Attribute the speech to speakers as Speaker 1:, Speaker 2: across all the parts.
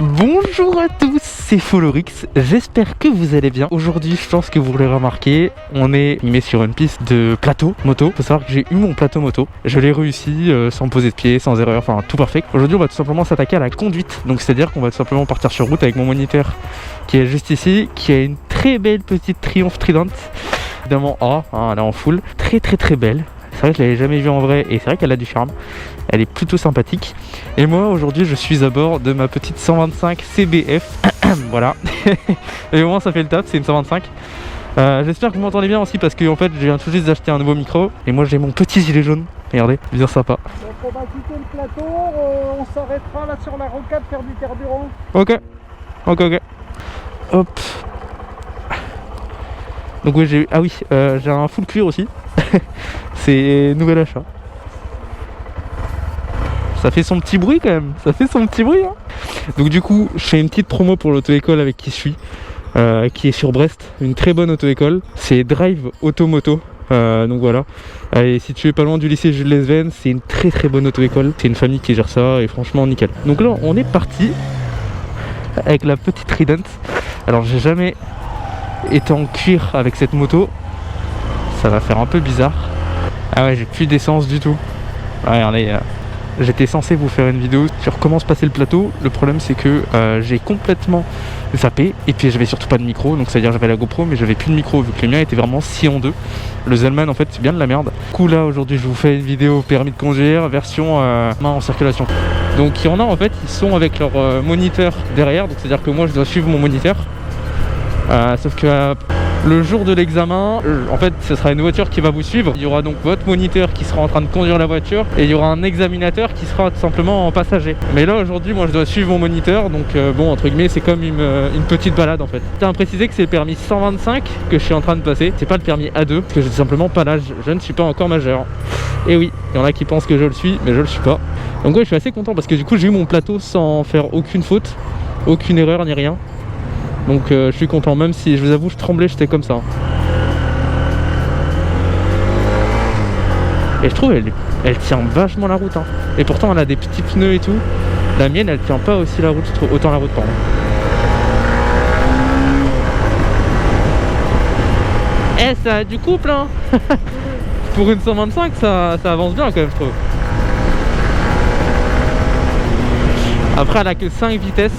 Speaker 1: Bonjour à tous, c'est Folorix, j'espère que vous allez bien. Aujourd'hui, je pense que vous l'aurez remarqué, on est mis sur une piste de plateau moto. Faut savoir que j'ai eu mon plateau moto, je l'ai réussi sans poser de pied, sans erreur, enfin tout parfait. Aujourd'hui, on va tout simplement s'attaquer à la conduite, donc c'est-à-dire qu'on va tout simplement partir sur route avec mon moniteur qui est juste ici, qui a une très belle petite Triumph Trident. Évidemment, elle est en full, très belle. C'est vrai que je l'avais jamais vue en vrai et c'est vrai qu'elle a du charme. Elle est plutôt sympathique. Et moi aujourd'hui je suis à bord de ma petite 125 CBF. Voilà. Et au moins ça fait le taf, c'est une 125. J'espère que vous m'entendez bien aussi parce que en fait je viens tout juste d'acheter un nouveau micro. Et moi j'ai mon petit gilet jaune. Regardez, bien sympa.
Speaker 2: Donc on va quitter le plateau, on s'arrêtera là sur la rocade faire du carburant.
Speaker 1: Ok. Hop. Donc oui, j'ai un full cuir aussi. C'est nouvel achat. Ça fait son petit bruit quand même. Hein. Donc du coup, je fais une petite promo pour l'auto-école avec qui je suis, qui est sur Brest. Une très bonne auto-école. C'est Drive Automoto. Donc voilà. Et si tu es pas loin du lycée Jules Lesven, c'est une très bonne auto-école. C'est une famille qui gère ça et franchement nickel. Donc là, on est parti avec la petite Trident. Alors j'ai jamais été en cuir avec cette moto. Ça va faire un peu bizarre. Ah ouais, j'ai plus d'essence du tout. Ouais, regardez, j'étais censé vous faire une vidéo sur comment se passer le plateau. Le problème c'est que j'ai complètement zappé. Et puis j'avais surtout pas de micro. Donc c'est à dire j'avais la GoPro mais j'avais plus de micro vu que le mien était vraiment scié en deux. Le Zellman en fait c'est bien de la merde. Du coup là aujourd'hui je vous fais une vidéo permis de conduire version main en circulation. Donc il y en a en fait ils sont avec leur moniteur derrière. Donc c'est à dire que moi je dois suivre mon moniteur. Sauf que le jour de l'examen, en fait ce sera une voiture qui va vous suivre. Il y aura donc votre moniteur qui sera en train de conduire la voiture et il y aura un examinateur qui sera tout simplement en passager. Mais là aujourd'hui moi je dois suivre mon moniteur, donc bon entre guillemets c'est comme une petite balade en fait. Je tiens à préciser que c'est le permis 125 que je suis en train de passer, c'est pas le permis A2 parce que j'ai tout simplement pas l'âge, je ne suis pas encore majeur. Et oui, il y en a qui pensent que je le suis mais je le suis pas. Donc ouais je suis assez content parce que du coup j'ai eu mon plateau sans faire aucune faute, aucune erreur ni rien. Donc je suis content, même si je vous avoue je tremblais, j'étais comme ça. Et je trouve elle tient vachement la route hein. Et pourtant elle a des petits pneus et tout. La mienne elle tient pas aussi la route, je trouve, autant la route pardon. Eh ça a du couple hein. Pour une 125 ça avance bien quand même je trouve. Après elle a que 5 vitesses.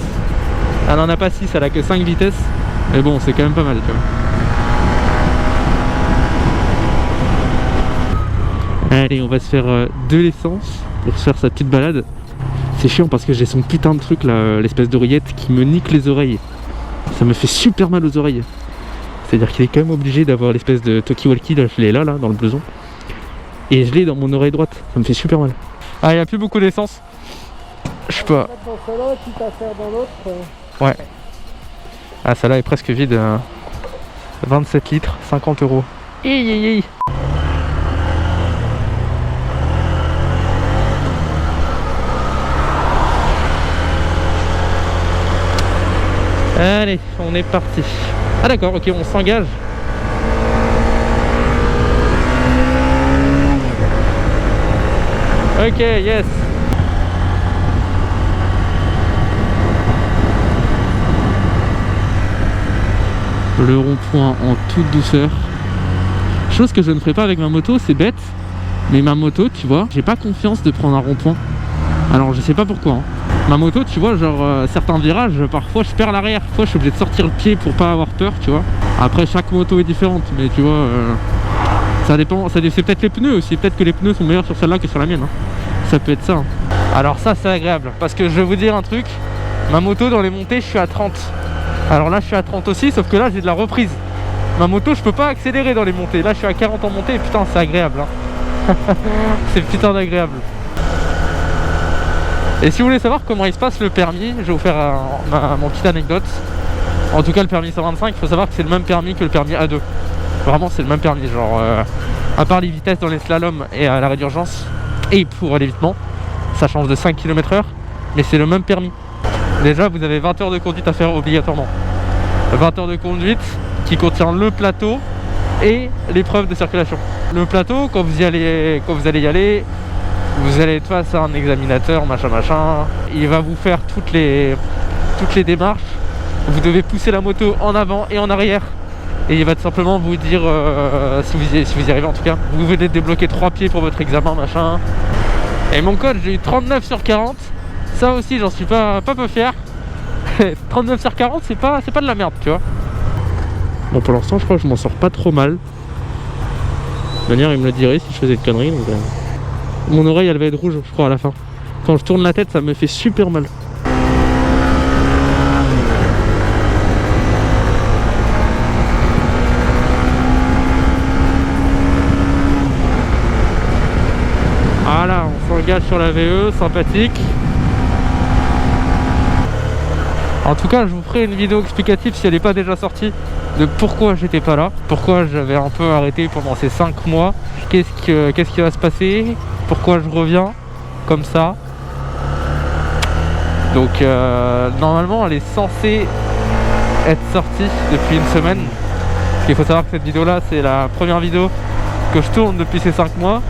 Speaker 1: Elle en a pas 6, elle a que 5 vitesses. Mais bon, c'est quand même pas mal tu vois. Allez, on va se faire de l'essence pour se faire sa petite balade. C'est chiant parce que j'ai son putain de truc là, l'espèce d'oreillette qui me nique les oreilles. Ça me fait super mal aux oreilles. C'est-à-dire qu'il est quand même obligé d'avoir l'espèce de talkie-walkie, là, je l'ai là, dans le blouson. Et je l'ai dans mon oreille droite, ça me fait super mal. Ah, il n'y a plus beaucoup d'essence. Je sais pas.
Speaker 2: Dans celle-là, quitte à faire dans l'autre.
Speaker 1: Ouais. Ah celle-là est presque vide. 27 litres, 50 €. Allez, on est parti. Ah d'accord, ok, on s'engage. Ok, yes. Le rond-point en toute douceur. Chose que je ne ferai pas avec ma moto, c'est bête. Mais ma moto, tu vois, j'ai pas confiance de prendre un rond-point. Alors je sais pas pourquoi hein. Ma moto, tu vois, genre certains virages, parfois je perds l'arrière. Parfois je suis obligé de sortir le pied pour pas avoir peur, tu vois. Après chaque moto est différente, mais tu vois, ça dépend, c'est peut-être les pneus aussi. Peut-être que les pneus sont meilleurs sur celle-là que sur la mienne hein. Ça peut être ça hein. Alors ça c'est agréable, parce que je vais vous dire un truc. Ma moto dans les montées, je suis à 30. Alors là je suis à 30 aussi, sauf que là j'ai de la reprise. Ma moto je peux pas accélérer dans les montées. Là je suis à 40 en montée et putain c'est agréable hein. C'est putain d'agréable. Et si vous voulez savoir comment il se passe le permis, je vais vous faire mon petite anecdote. En tout cas le permis 125, il faut savoir que c'est le même permis que le permis A2. Vraiment c'est le même permis, genre à part les vitesses dans les slaloms et à l'arrêt d'urgence et pour l'évitement, ça change de 5 km/h, mais c'est le même permis. Déjà vous avez 20 heures de conduite à faire obligatoirement. 20 heures de conduite qui contient le plateau et l'épreuve de circulation. Le plateau, quand vous allez y aller, vous allez être face à un examinateur, machin. Il va vous faire toutes les toutes les démarches. Vous devez pousser la moto en avant et en arrière. Et il va tout simplement vous dire si vous y arrivez en tout cas. Vous venez de débloquer 3 pieds pour votre examen, machin. Et mon code, j'ai eu 39 sur 40. Ça aussi, j'en suis pas peu fier. 39 sur 40, c'est pas de la merde, tu vois. Bon, pour l'instant, je crois que je m'en sors pas trop mal. De manière, il me le dirait si je faisais de conneries. Donc, mon oreille, elle va être rouge, je crois, à la fin. Quand je tourne la tête, ça me fait super mal. Voilà, on s'engage sur la VE, sympathique. En tout cas, je vous ferai une vidéo explicative si elle n'est pas déjà sortie de pourquoi j'étais pas là, pourquoi j'avais un peu arrêté pendant ces 5 mois, qu'est-ce qui va se passer, pourquoi je reviens comme ça. Donc normalement elle est censée être sortie depuis une semaine. Parce qu'il faut savoir que cette vidéo là c'est la première vidéo que je tourne depuis ces 5 mois.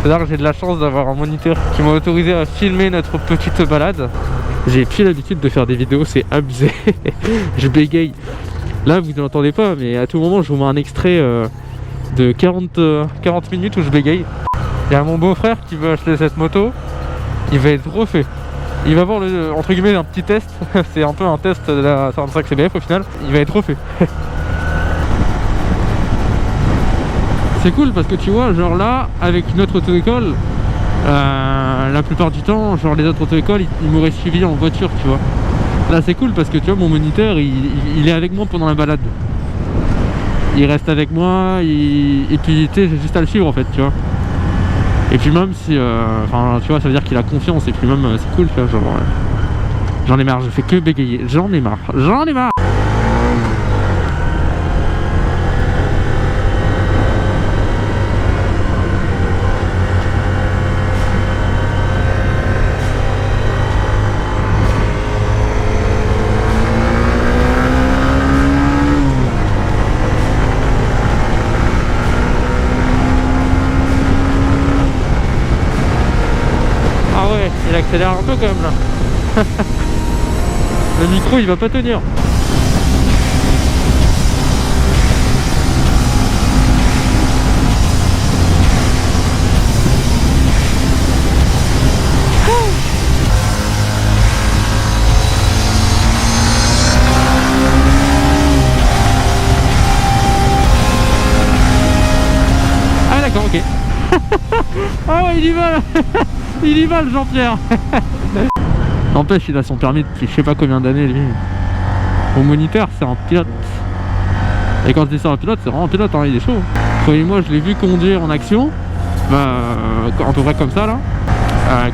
Speaker 1: C'est-à-dire que j'ai de la chance d'avoir un moniteur qui m'a autorisé à filmer notre petite balade. J'ai plus l'habitude de faire des vidéos, c'est abusé. Je bégaye. Là vous n'entendez pas, mais à tout moment je vous mets un extrait de 40 minutes où je bégaye. Il y a mon beau-frère qui veut acheter cette moto. Il va être refait. Il va avoir entre guillemets un petit test. C'est un peu un test de la 45 CBF au final. Il va être refait. C'est cool parce que tu vois, genre là, avec une autre auto-école, la plupart du temps, genre les autres auto-écoles, ils m'auraient suivi en voiture, tu vois. Là c'est cool parce que tu vois, mon moniteur, il est avec moi pendant la balade. Il reste avec moi, et puis tu sais, j'ai juste à le suivre en fait, tu vois. Et puis même si, enfin tu vois, ça veut dire qu'il a confiance, et puis même c'est cool, tu vois, genre, j'en ai marre, je fais que bégayer, j'en ai marre. Il accélère un peu quand même là. Le micro il va pas tenir. Ah d'accord, ok. Ah ouais, il y va là. Il y va le Jean-Pierre. N'empêche, il a son permis depuis je sais pas combien d'années lui. Mon moniteur c'est un pilote. Et quand je dis c'est un pilote, c'est vraiment un pilote, hein, il est chaud. Croyez-moi, je l'ai vu conduire en action. À peu près comme ça là.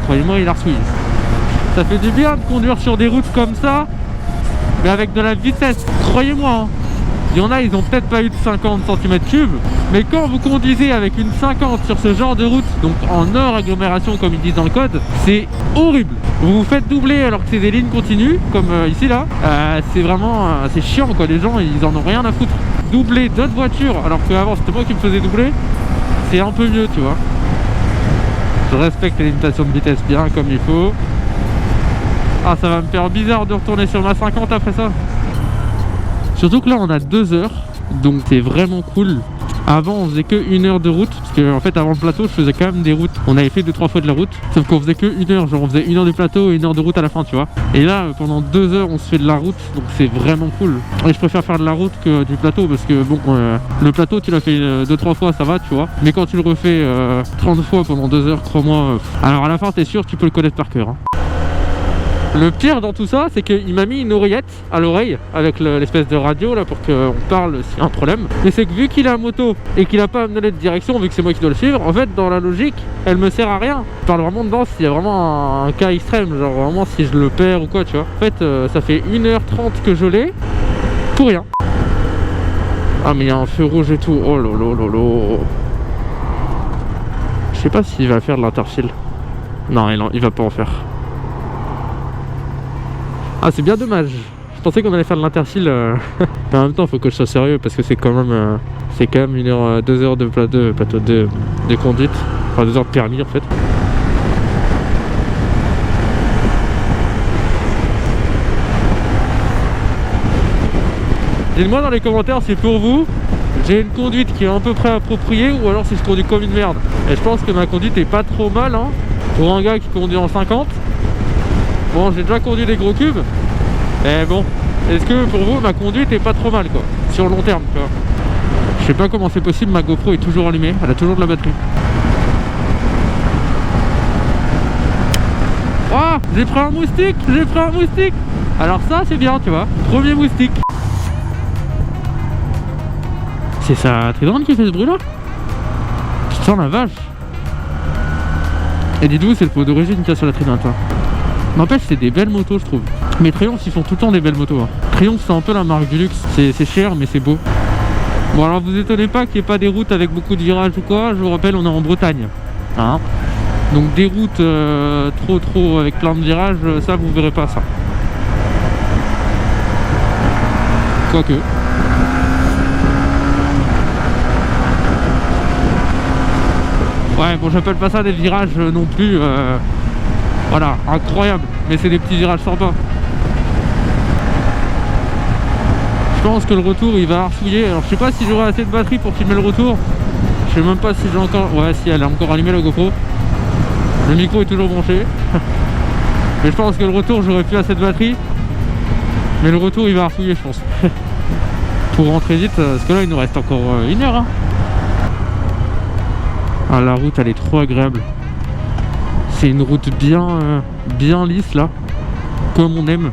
Speaker 1: Croyez-moi, il a reçu. Ça fait du bien de conduire sur des routes comme ça, mais avec de la vitesse, croyez-moi, hein. Il y en a, ils ont peut-être pas eu de 50 cm3, mais quand vous conduisez avec une 50 sur ce genre de route, donc en hors agglomération comme ils disent dans le code, c'est horrible. Vous vous faites doubler alors que c'est des lignes continues, comme ici là, c'est vraiment, c'est chiant quoi, les gens ils en ont rien à foutre. Doubler d'autres voitures alors qu'avant c'était moi qui me faisais doubler, c'est un peu mieux, tu vois. Je respecte les limitations de vitesse bien comme il faut. Ah, ça va me faire bizarre de retourner sur ma 50 après ça. Surtout que là on a 2 heures, donc c'est vraiment cool. Avant on faisait que 1 heure de route, parce que en fait avant le plateau je faisais quand même des routes. On avait fait 2-3 fois de la route, sauf qu'on faisait que 1 heure, genre on faisait 1 heure de plateau et 1 heure de route à la fin, tu vois. Et là pendant 2 heures on se fait de la route, donc c'est vraiment cool. Et je préfère faire de la route que du plateau, parce que bon, le plateau tu l'as fait 2-3 fois ça va, tu vois. Mais quand tu le refais 30 fois pendant 2 heures, crois-moi, alors à la fin t'es sûr tu peux le connaître par cœur, hein. Le pire dans tout ça, c'est qu'il m'a mis une oreillette à l'oreille avec l'espèce de radio là pour qu'on parle s'il y a un problème. Mais c'est que vu qu'il a moto et qu'il a pas à me donner de direction, vu que c'est moi qui dois le suivre, en fait dans la logique, elle me sert à rien. Je parle vraiment dedans s'il y a vraiment un cas extrême, genre vraiment si je le perds ou quoi, tu vois. En fait, ça fait 1h30 que je l'ai pour rien. Ah mais il y a un feu rouge et tout. Oh lolo lolo. Je sais pas s'il va faire de l'interfile. Non, il va pas en faire. Ah, c'est bien dommage. Je pensais qu'on allait faire de l'interfile. Mais en même temps, il faut que je sois sérieux parce que c'est quand même 1 heure, 2 heures de plateau de conduite. Enfin, 2 heures de permis en fait. Dites-moi dans les commentaires si pour vous j'ai une conduite qui est à peu près appropriée ou alors si je conduis comme une merde. Et je pense que ma conduite est pas trop mal hein, pour un gars qui conduit en 50. Bon, j'ai déjà conduit des gros cubes. Mais bon, est-ce que pour vous ma conduite est pas trop mal quoi, sur le long terme tu vois. Je sais pas comment c'est possible, ma GoPro est toujours allumée, elle a toujours de la batterie. Oh, j'ai pris un moustique, j'ai pris un moustique. Alors ça c'est bien tu vois, premier moustique. C'est sa tridente qui fait ce bruit là. Putain la vache. Et dites-vous c'est le pot d'origine qu'il y a sur la tridente hein. N'empêche c'est des belles motos je trouve. Mais Triumph ils font tout le temps des belles motos hein. Triumph c'est un peu la marque du luxe, c'est cher mais c'est beau. Bon alors vous étonnez pas qu'il n'y ait pas des routes avec beaucoup de virages ou quoi, je vous rappelle on est en Bretagne hein. Donc des routes trop avec plein de virages, ça vous verrez pas ça. Quoique. Ouais bon j'appelle pas ça des virages non plus voilà, incroyable. Mais c'est des petits virages sympas. Je pense que le retour il va harcouiller. Alors je sais pas si j'aurai assez de batterie pour filmer le retour. Je sais même pas si j'ai encore... Ouais si elle est encore allumée la GoPro. Le micro est toujours branché. Mais je pense que le retour j'aurai plus assez de batterie. Mais le retour il va harcouiller je pense. Pour rentrer vite, parce que là il nous reste encore 1 heure hein. Ah la route elle est trop agréable. C'est une route bien lisse là. Comme on aime.